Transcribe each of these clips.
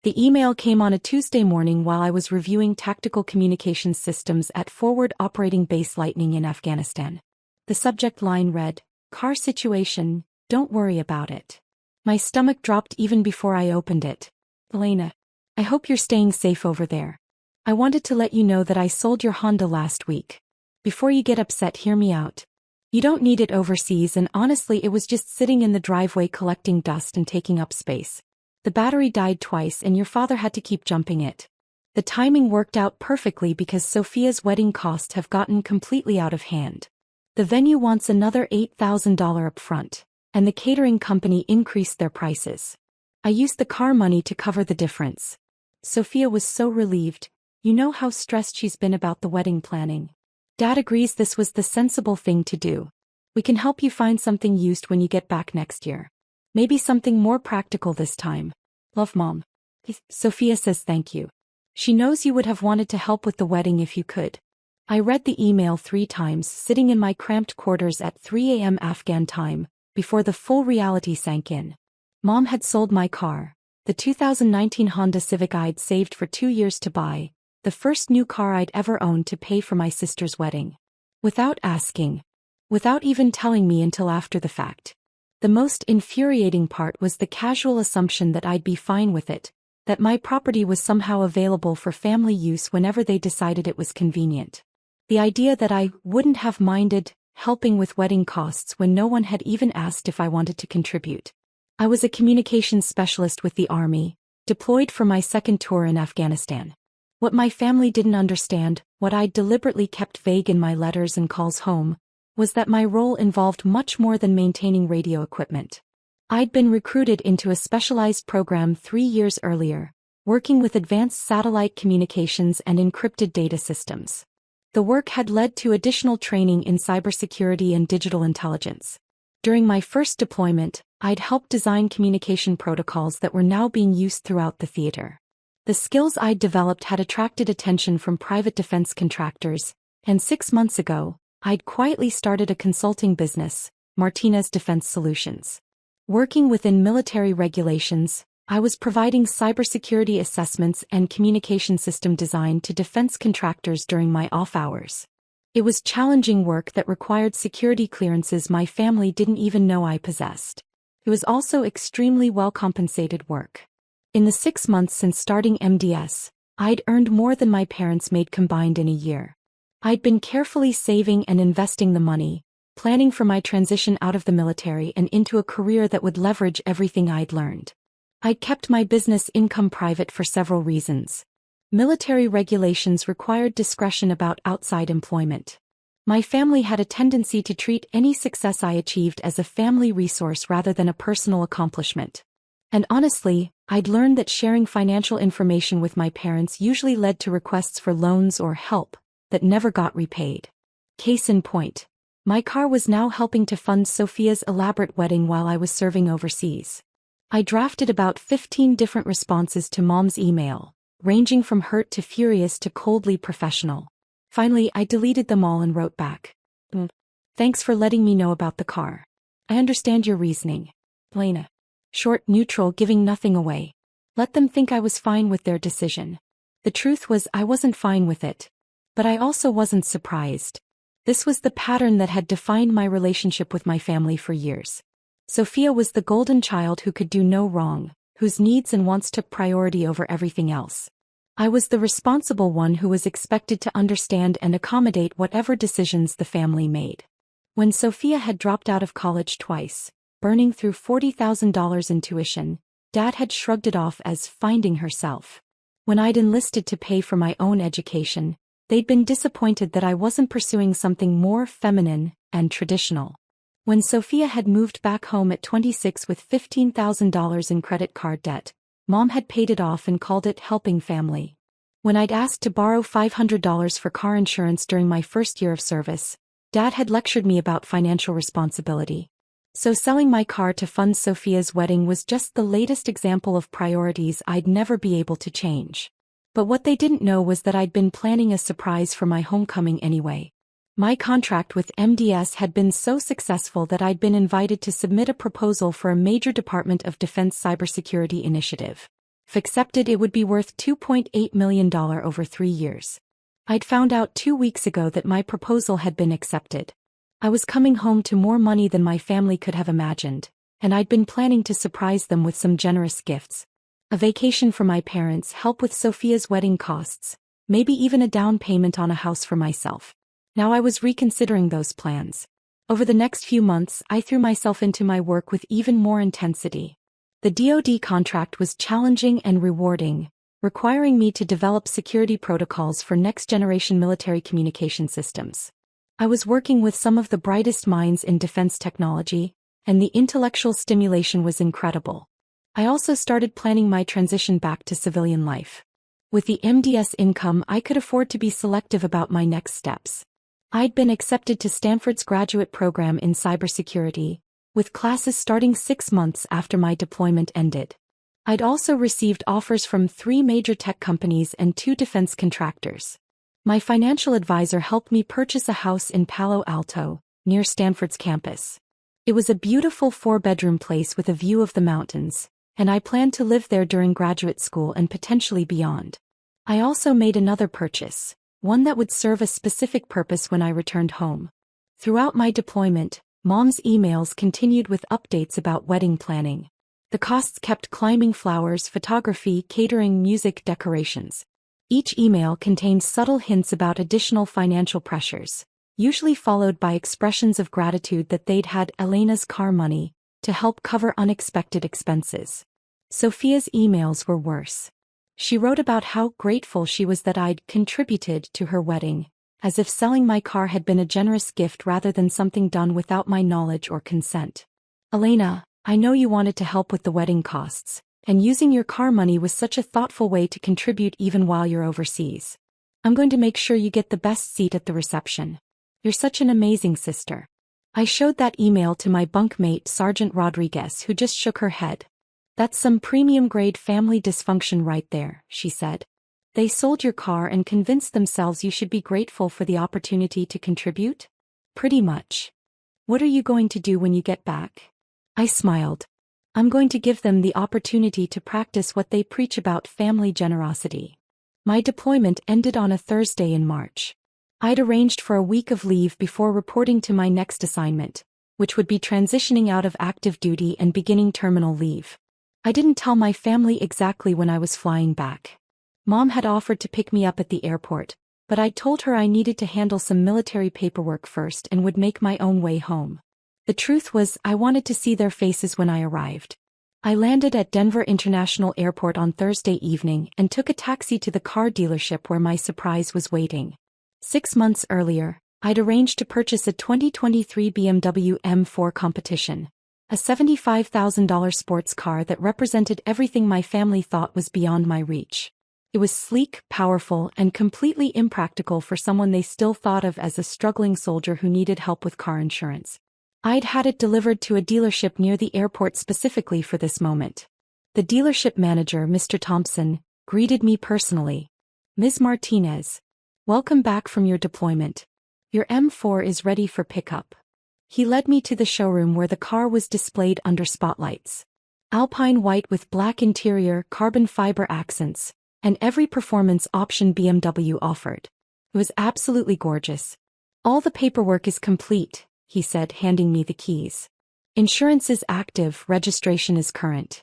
The email came on a Tuesday morning while I was reviewing tactical communications systems at Forward Operating Base Lightning in Afghanistan. The subject line read, "Car situation, don't worry about it." My stomach dropped even before I opened it. "Elena, I hope you're staying safe over there. I wanted to let you know that I sold your Honda last week. Before you get upset, hear me out. You don't need it overseas, and honestly it was just sitting in the driveway collecting dust and taking up space. The battery died twice and your father had to keep jumping it. The timing worked out perfectly because Sophia's wedding costs have gotten completely out of hand. The venue wants another $8,000 upfront, and the catering company increased their prices. I used the car money to cover the difference." Sophia was so relieved. You know how stressed she's been about the wedding planning. Dad agrees this was the sensible thing to do. We can help you find something used when you get back next year. Maybe something more practical this time. Love, Mom. Sophia says thank you. She knows you would have wanted to help with the wedding if you could. I read the email 3 times, sitting in my cramped quarters at 3 a.m. Afghan time, before the full reality sank in. Mom had sold my car, the 2019 Honda Civic I'd saved for 2 years to buy, the first new car I'd ever owned, to pay for my sister's wedding. Without asking. Without even telling me until after the fact. The most infuriating part was the casual assumption that I'd be fine with it, that my property was somehow available for family use whenever they decided it was convenient. The idea that I wouldn't have minded helping with wedding costs when no one had even asked if I wanted to contribute. I was a communications specialist with the Army, deployed for my second tour in Afghanistan. What my family didn't understand, what I'd deliberately kept vague in my letters and calls home, was that my role involved much more than maintaining radio equipment. I'd been recruited into a specialized program 3 years earlier, working with advanced satellite communications and encrypted data systems. The work had led to additional training in cybersecurity and digital intelligence. During my first deployment, I'd helped design communication protocols that were now being used throughout the theater. The skills I'd developed had attracted attention from private defense contractors, and 6 months ago, I'd quietly started a consulting business, Martinez Defense Solutions. Working within military regulations, I was providing cybersecurity assessments and communication system design to defense contractors during my off hours. It was challenging work that required security clearances my family didn't even know I possessed. It was also extremely well-compensated work. In the 6 months since starting MDS, I'd earned more than my parents made combined in a year. I'd been carefully saving and investing the money, planning for my transition out of the military and into a career that would leverage everything I'd learned. I'd kept my business income private for several reasons. Military regulations required discretion about outside employment. My family had a tendency to treat any success I achieved as a family resource rather than a personal accomplishment. And honestly, I'd learned that sharing financial information with my parents usually led to requests for loans or help that never got repaid. Case in point, my car was now helping to fund Sophia's elaborate wedding while I was serving overseas. I drafted about 15 different responses to Mom's email, ranging from hurt to furious to coldly professional. Finally, I deleted them all and wrote back. Thanks for letting me know about the car. I understand your reasoning. Elena. Short, neutral, giving nothing away. Let them think I was fine with their decision. The truth was I wasn't fine with it. But I also wasn't surprised. This was the pattern that had defined my relationship with my family for years. Sophia was the golden child who could do no wrong, whose needs and wants took priority over everything else. I was the responsible one who was expected to understand and accommodate whatever decisions the family made. When Sophia had dropped out of college twice, burning through $40,000 in tuition, Dad had shrugged it off as finding herself. When I'd enlisted to pay for my own education, they'd been disappointed that I wasn't pursuing something more feminine and traditional. When Sophia had moved back home at 26 with $15,000 in credit card debt, Mom had paid it off and called it helping family. When I'd asked to borrow $500 for car insurance during my first year of service, Dad had lectured me about financial responsibility. So selling my car to fund Sophia's wedding was just the latest example of priorities I'd never be able to change. But what they didn't know was that I'd been planning a surprise for my homecoming anyway. My contract with MDS had been so successful that I'd been invited to submit a proposal for a major Department of Defense cybersecurity initiative. If accepted, it would be worth $2.8 million over 3 years. I'd found out 2 weeks ago that my proposal had been accepted. I was coming home to more money than my family could have imagined, and I'd been planning to surprise them with some generous gifts. A vacation for my parents, help with Sophia's wedding costs, maybe even a down payment on a house for myself. Now I was reconsidering those plans. Over the next few months, I threw myself into my work with even more intensity. The DoD contract was challenging and rewarding, requiring me to develop security protocols for next-generation military communication systems. I was working with some of the brightest minds in defense technology, and the intellectual stimulation was incredible. I also started planning my transition back to civilian life. With the MDS income, I could afford to be selective about my next steps. I'd been accepted to Stanford's graduate program in cybersecurity, with classes starting 6 months after my deployment ended. I'd also received offers from 3 major tech companies and 2 defense contractors. My financial advisor helped me purchase a house in Palo Alto, near Stanford's campus. It was a beautiful 4-bedroom place with a view of the mountains, and I planned to live there during graduate school and potentially beyond. I also made another purchase, one that would serve a specific purpose when I returned home. Throughout my deployment, Mom's emails continued with updates about wedding planning. The costs kept climbing: flowers, photography, catering, music, decorations. Each email contained subtle hints about additional financial pressures, usually followed by expressions of gratitude that they'd had Elena's car money to help cover unexpected expenses. Sophia's emails were worse. She wrote about how grateful she was that I'd contributed to her wedding, as if selling my car had been a generous gift rather than something done without my knowledge or consent. Elena, I know you wanted to help with the wedding costs, and using your car money was such a thoughtful way to contribute even while you're overseas. I'm going to make sure you get the best seat at the reception. You're such an amazing sister. I showed that email to my bunkmate Sergeant Rodriguez, who just shook her head. That's some premium-grade family dysfunction right there, she said. They sold your car and convinced themselves you should be grateful for the opportunity to contribute? Pretty much. What are you going to do when you get back? I smiled. I'm going to give them the opportunity to practice what they preach about: family generosity. My deployment ended on a Thursday in March. I'd arranged for a week of leave before reporting to my next assignment, which would be transitioning out of active duty and beginning terminal leave. I didn't tell my family exactly when I was flying back. Mom had offered to pick me up at the airport, but I told her I needed to handle some military paperwork first and would make my own way home. The truth was, I wanted to see their faces when I arrived. I landed at Denver International Airport on Thursday evening and took a taxi to the car dealership where my surprise was waiting. 6 months earlier, I'd arranged to purchase a 2023 BMW M4 Competition, a $75,000 sports car that represented everything my family thought was beyond my reach. It was sleek, powerful, and completely impractical for someone they still thought of as a struggling soldier who needed help with car insurance. I'd had it delivered to a dealership near the airport specifically for this moment. The dealership manager, Mr. Thompson, greeted me personally. Ms. Martinez, welcome back from your deployment. Your M4 is ready for pickup. He led me to the showroom where the car was displayed under spotlights. Alpine white with black interior, carbon fiber accents, and every performance option BMW offered. It was absolutely gorgeous. All the paperwork is complete, he said, handing me the keys. Insurance is active, registration is current.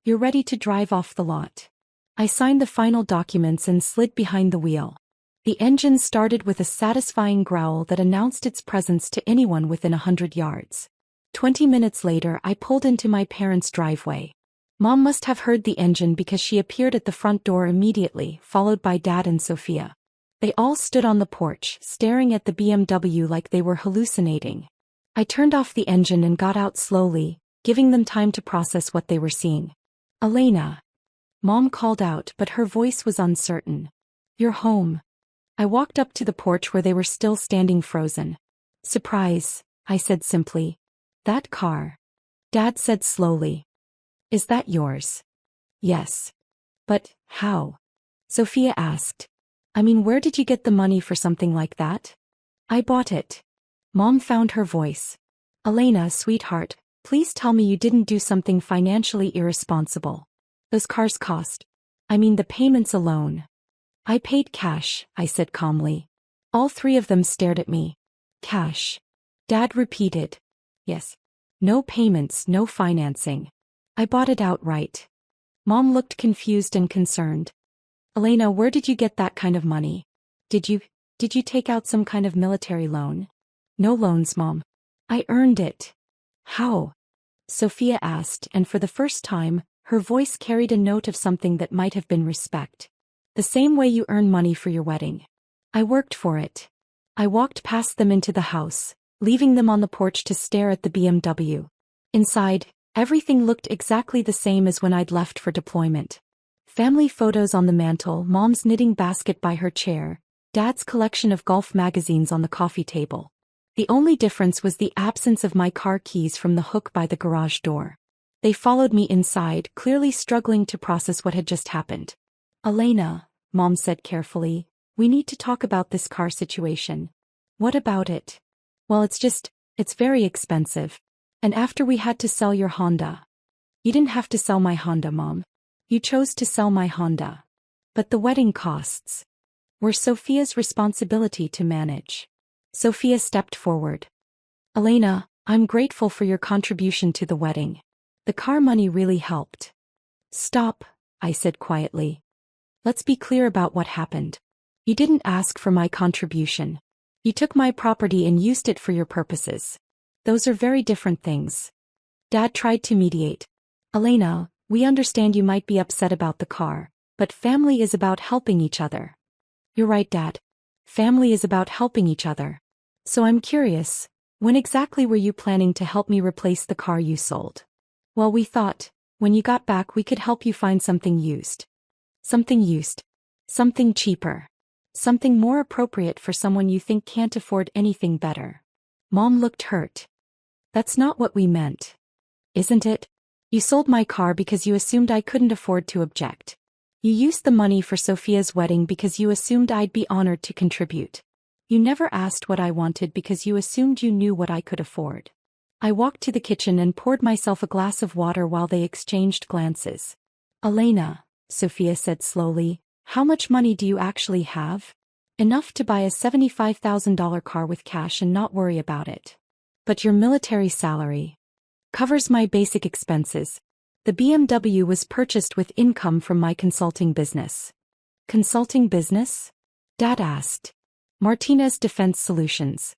You're ready to drive off the lot. I signed the final documents and slid behind the wheel. The engine started with a satisfying growl that announced its presence to anyone within 100 yards. 20 minutes later, I pulled into my parents' driveway. Mom must have heard the engine because she appeared at the front door immediately, followed by Dad and Sophia. They all stood on the porch, staring at the BMW like they were hallucinating. I turned off the engine and got out slowly, giving them time to process what they were seeing. Elena. Mom called out, but her voice was uncertain. You're home. I walked up to the porch where they were still standing frozen. Surprise, I said simply. That car. Dad said slowly. Is that yours? Yes. But, how? Sophia asked. I mean, where did you get the money for something like that? I bought it. Mom found her voice. Elena, sweetheart, please tell me you didn't do something financially irresponsible. Those cars cost I mean the payments alone. I paid cash, I said calmly. All three of them stared at me. Cash. Dad repeated. Yes. No payments, no financing. I bought it outright. Mom looked confused and concerned. Elena, where did you get that kind of money? Did you take out some kind of military loan? No loans, Mom. I earned it. How? Sophia asked, and for the first time, her voice carried a note of something that might have been respect. The same way you earn money for your wedding. I worked for it. I walked past them into the house, leaving them on the porch to stare at the BMW. Inside, everything looked exactly the same as when I'd left for deployment. Family photos on the mantle, Mom's knitting basket by her chair, Dad's collection of golf magazines on the coffee table. The only difference was the absence of my car keys from the hook by the garage door. They followed me inside, clearly struggling to process what had just happened. Elena, Mom said carefully, we need to talk about this car situation. What about it? Well, it's very expensive. And after we had to sell your Honda. You didn't have to sell my Honda, Mom. You chose to sell my Honda. But the wedding costs were Sophia's responsibility to manage. Sophia stepped forward. Elena, I'm grateful for your contribution to the wedding. The car money really helped. Stop, I said quietly. Let's be clear about what happened. You didn't ask for my contribution. You took my property and used it for your purposes. Those are very different things. Dad tried to mediate. Elena, we understand you might be upset about the car, but family is about helping each other. You're right, Dad. Family is about helping each other. So I'm curious, when exactly were you planning to help me replace the car you sold? Well, we thought, when you got back we could help you find something used. Something used. Something cheaper. Something more appropriate for someone you think can't afford anything better. Mom looked hurt. That's not what we meant. Isn't it? You sold my car because you assumed I couldn't afford to object. You used the money for Sophia's wedding because you assumed I'd be honored to contribute. You never asked what I wanted because you assumed you knew what I could afford. I walked to the kitchen and poured myself a glass of water while they exchanged glances. Elena, Sophia said slowly, how much money do you actually have? Enough to buy a $75,000 car with cash and not worry about it. But your military salary covers my basic expenses. The BMW was purchased with income from my consulting business. Consulting business? Dad asked. Martinez Defense Solutions.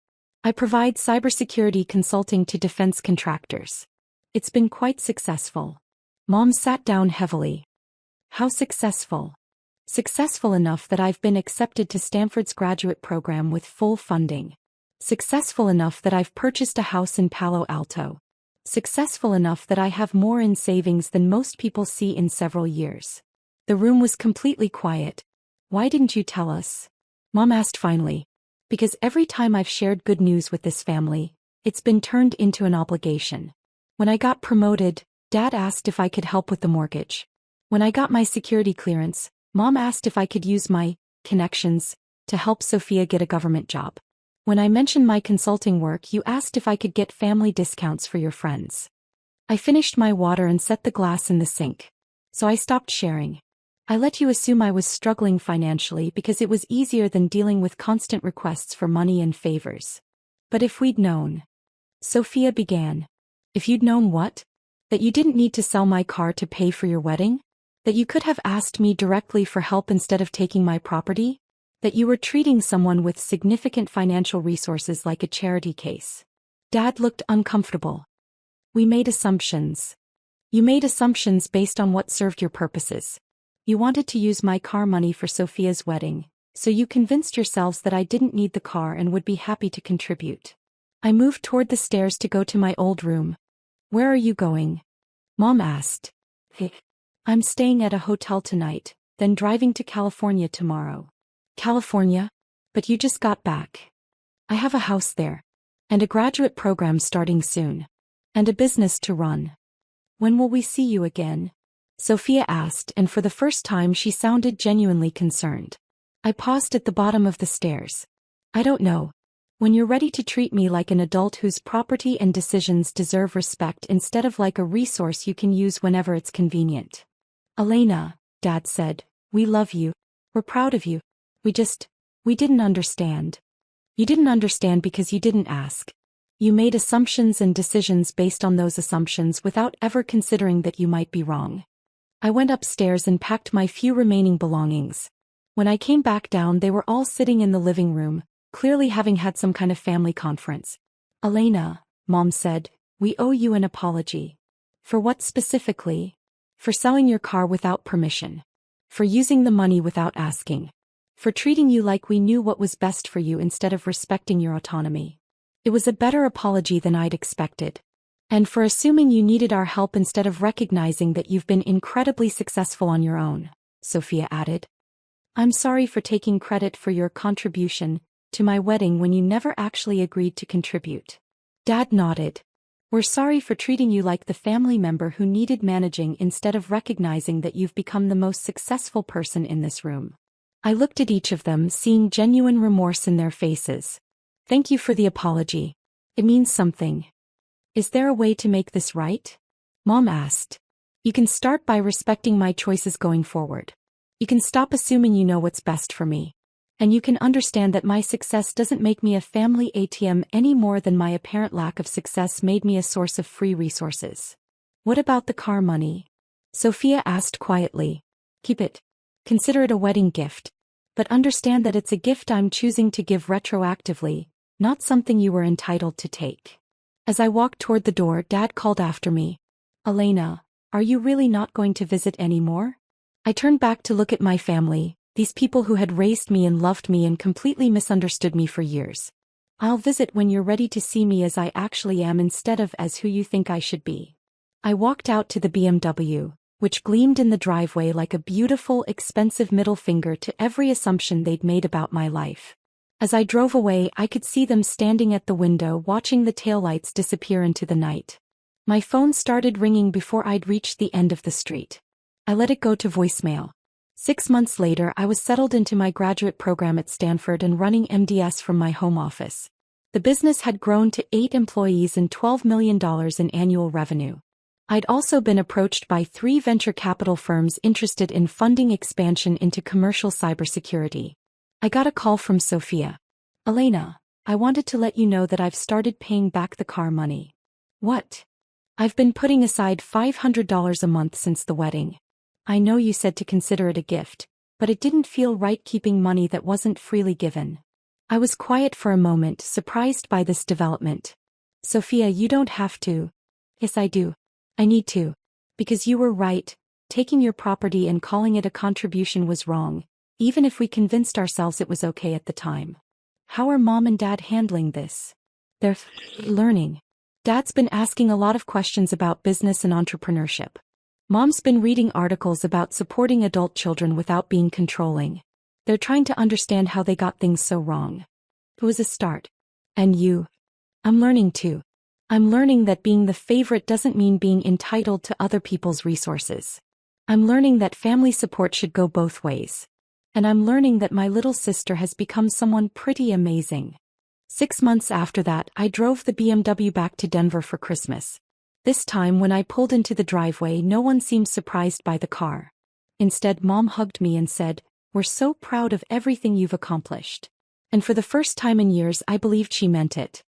I provide cybersecurity consulting to defense contractors. It's been quite successful. Mom sat down heavily. How successful? Successful enough that I've been accepted to Stanford's graduate program with full funding. Successful enough that I've purchased a house in Palo Alto. Successful enough that I have more in savings than most people see in several years. The room was completely quiet. Why didn't you tell us? Mom asked finally. Because every time I've shared good news with this family, it's been turned into an obligation. When I got promoted, Dad asked if I could help with the mortgage. When I got my security clearance, Mom asked if I could use my connections to help Sophia get a government job. When I mentioned my consulting work, you asked if I could get family discounts for your friends. I finished my water and set the glass in the sink. So I stopped sharing. I let you assume I was struggling financially because it was easier than dealing with constant requests for money and favors. But if we'd known. Sophia began. If you'd known what? That you didn't need to sell my car to pay for your wedding? That you could have asked me directly for help instead of taking my property? That you were treating someone with significant financial resources like a charity case. Dad looked uncomfortable. We made assumptions. You made assumptions based on what served your purposes. You wanted to use my car money for Sophia's wedding, so you convinced yourselves that I didn't need the car and would be happy to contribute. I moved toward the stairs to go to my old room. Where are you going? Mom asked. I'm staying at a hotel tonight, then driving to California tomorrow. California? But you just got back. I have a house there. And a graduate program starting soon. And a business to run. When will we see you again? Sophia asked, and for the first time she sounded genuinely concerned. I paused at the bottom of the stairs. I don't know. When you're ready to treat me like an adult whose property and decisions deserve respect instead of like a resource you can use whenever it's convenient. Elena, Dad said. We love you. We're proud of you. We didn't understand. You didn't understand because you didn't ask. You made assumptions and decisions based on those assumptions without ever considering that you might be wrong. I went upstairs and packed my few remaining belongings. When I came back down, they were all sitting in the living room, clearly having had some kind of family conference. Elena, Mom said, we owe you an apology. For what specifically? For selling your car without permission. For using the money without asking. For treating you like we knew what was best for you instead of respecting your autonomy. It was a better apology than I'd expected. And for assuming you needed our help instead of recognizing that you've been incredibly successful on your own, Sophia added. I'm sorry for taking credit for your contribution to my wedding when you never actually agreed to contribute. Dad nodded. We're sorry for treating you like the family member who needed managing instead of recognizing that you've become the most successful person in this room. I looked at each of them, seeing genuine remorse in their faces. Thank you for the apology. It means something. Is there a way to make this right? Mom asked. You can start by respecting my choices going forward. You can stop assuming you know what's best for me. And you can understand that my success doesn't make me a family ATM any more than my apparent lack of success made me a source of free resources. What about the car money? Sophia asked quietly. Keep it. Consider it a wedding gift. But understand that it's a gift I'm choosing to give retroactively, not something you were entitled to take. As I walked toward the door, Dad called after me. Elena, are you really not going to visit anymore? I turned back to look at my family, these people who had raised me and loved me and completely misunderstood me for years. I'll visit when you're ready to see me as I actually am instead of as who you think I should be. I walked out to the BMW, which gleamed in the driveway like a beautiful, expensive middle finger to every assumption they'd made about my life. As I drove away, I could see them standing at the window watching the taillights disappear into the night. My phone started ringing before I'd reached the end of the street. I let it go to voicemail. 6 months later, I was settled into my graduate program at Stanford and running MDS from my home office. The business had grown to 8 employees and $12 million in annual revenue. I'd also been approached by 3 venture capital firms interested in funding expansion into commercial cybersecurity. I got a call from Sophia. Elena, I wanted to let you know that I've started paying back the car money. What? I've been putting aside $500 a month since the wedding. I know you said to consider it a gift, but it didn't feel right keeping money that wasn't freely given. I was quiet for a moment, surprised by this development. Sophia, you don't have to. Yes, I do. I need to. Because you were right, taking your property and calling it a contribution was wrong, even if we convinced ourselves it was okay at the time. How are Mom and Dad handling this? They're learning. Dad's been asking a lot of questions about business and entrepreneurship. Mom's been reading articles about supporting adult children without being controlling. They're trying to understand how they got things so wrong. It was a start. And you? I'm learning too. I'm learning that being the favorite doesn't mean being entitled to other people's resources. I'm learning that family support should go both ways. And I'm learning that my little sister has become someone pretty amazing. 6 months after that, I drove the BMW back to Denver for Christmas. This time when I pulled into the driveway, no one seemed surprised by the car. Instead, Mom hugged me and said, "We're so proud of everything you've accomplished." And for the first time in years, I believed she meant it.